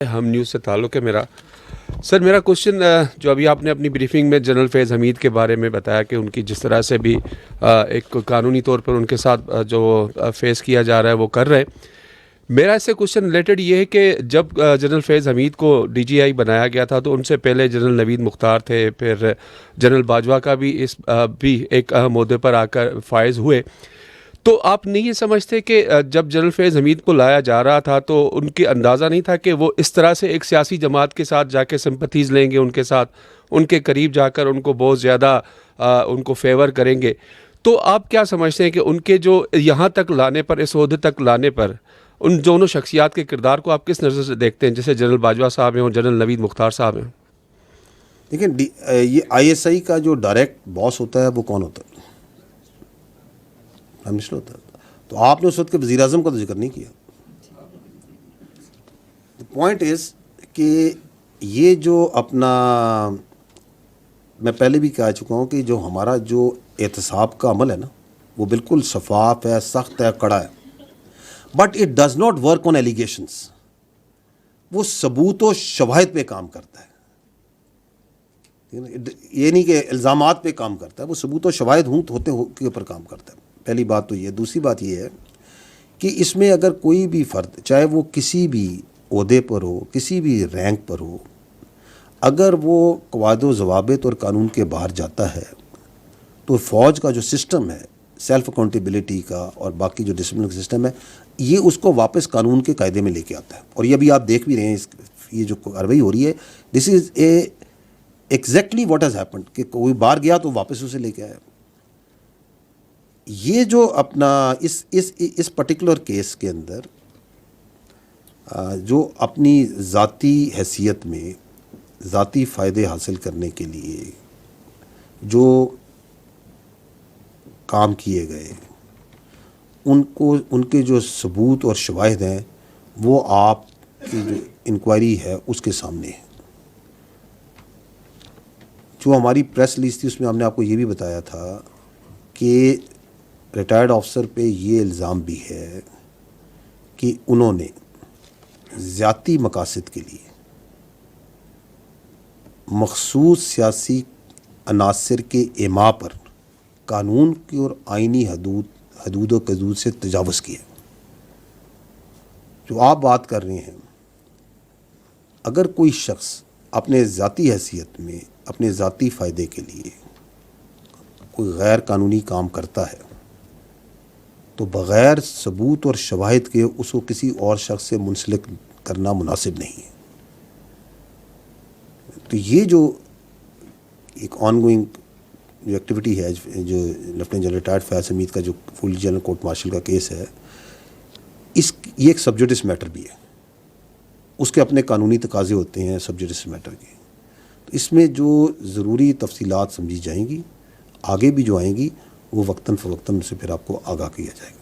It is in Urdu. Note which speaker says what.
Speaker 1: ہم نیوز سے تعلق ہے میرا سر. میرا کوشچن جو ابھی آپ نے اپنی بریفنگ میں جنرل فیض حمید کے بارے میں بتایا کہ ان کی جس طرح سے بھی ایک قانونی طور پر ان کے ساتھ جو فیس کیا جا رہا ہے وہ کر رہے. میرا اس سے کوشچن ریلیٹڈ یہ ہے کہ جب جنرل فیض حمید کو ڈی جی آئی بنایا گیا تھا تو ان سے پہلے جنرل نوید مختار تھے, پھر جنرل باجوہ کا بھی ایک اہم عہدے پر آ کر فائز ہوئے. تو آپ نہیں یہ سمجھتے کہ جب جنرل فیض حمید کو لایا جا رہا تھا تو ان کے اندازہ نہیں تھا کہ وہ اس طرح سے ایک سیاسی جماعت کے ساتھ جا کے سمپتھیز لیں گے, ان کے ساتھ ان کے قریب جا کر ان کو بہت زیادہ ان کو فیور کریں گے. تو آپ کیا سمجھتے ہیں کہ ان کے جو یہاں تک لانے پر, اس عہدے تک لانے پر, ان دونوں شخصیات کے کردار کو آپ کس نظر سے دیکھتے ہیں, جیسے جنرل باجوہ صاحب ہیں اور جنرل نوید مختار صاحب ہیں؟
Speaker 2: دیکھیں, یہ آئی ایس آئی کا جو ڈائریکٹ باس ہوتا ہے وہ کون ہوتا ہے؟ پرائم منسٹر ہوتا ہے. تو آپ نے اس وقت کے وزیر اعظم کا تو ذکر نہیں کیا. پوائنٹ از کہ یہ جو اپنا, میں پہلے بھی کہہ چکا ہوں کہ جو ہمارا جو احتساب کا عمل ہے نا وہ بالکل شفاف ہے, سخت ہے, کڑا ہے, but it does not work on allegations. وہ ثبوت و شواہد پہ کام کرتا ہے, یہ نہیں کہ الزامات پہ کام کرتا ہے, وہ ثبوت و شواہد ہوتے کے اوپر کام کرتا ہے. پہلی بات تو یہ. دوسری بات یہ ہے کہ اس میں اگر کوئی بھی فرد, چاہے وہ کسی بھی عہدے پر ہو, کسی بھی رینک پر ہو, اگر وہ قواعد و ضوابط اور قانون کے باہر جاتا ہے تو فوج کا جو سسٹم ہے سیلف اکاؤنٹیبلٹی کا اور باقی جو ڈسپلن کا سسٹم ہے, یہ اس کو واپس قانون کے قاعدے میں لے کے آتا ہے. اور یہ بھی آپ دیکھ بھی رہے ہیں, یہ جو کارروائی ہو رہی ہے, this is a exactly what has happened, کہ کوئی باہر گیا تو واپس اسے لے کے آیا. یہ جو اپنا اس پرٹیکولر کیس کے اندر جو اپنی ذاتی حیثیت میں ذاتی فائدے حاصل کرنے کے لیے جو کام کیے گئے, ان کے جو ثبوت اور شواہد ہیں وہ آپ کی جو انکوائری ہے اس کے سامنے ہے. جو ہماری پریس ریلیز تھی اس میں ہم نے آپ کو یہ بھی بتایا تھا کہ ریٹائرڈ آفیسر پہ یہ الزام بھی ہے کہ انہوں نے ذاتی مقاصد کے لیے مخصوص سیاسی عناصر کے ایما پر قانون کی اور آئینی حدود و حدود سے تجاوز کیا. جو آپ بات کر رہے ہیں, اگر کوئی شخص اپنے ذاتی حیثیت میں اپنے ذاتی فائدے کے لیے کوئی غیر قانونی کام کرتا ہے تو بغیر ثبوت اور شواہد کے اس کو کسی اور شخص سے منسلک کرنا مناسب نہیں ہے. تو یہ جو ایک آن گوئنگ جو ایکٹیویٹی ہے, جو لیفٹیننٹ جنرل ریٹائرڈ فیض حمید کا جو فل جنرل کورٹ مارشل کا کیس ہے, یہ ایک سب جوڈس میٹر بھی ہے. اس کے اپنے قانونی تقاضے ہوتے ہیں سب جوڈس میٹر کے. تو اس میں جو ضروری تفصیلات سمجھی جائیں گی, آگے بھی جو آئیں گی, وہ وقتاً فوقتاً سے پھر آپ کو آگاہ کیا جائے گا.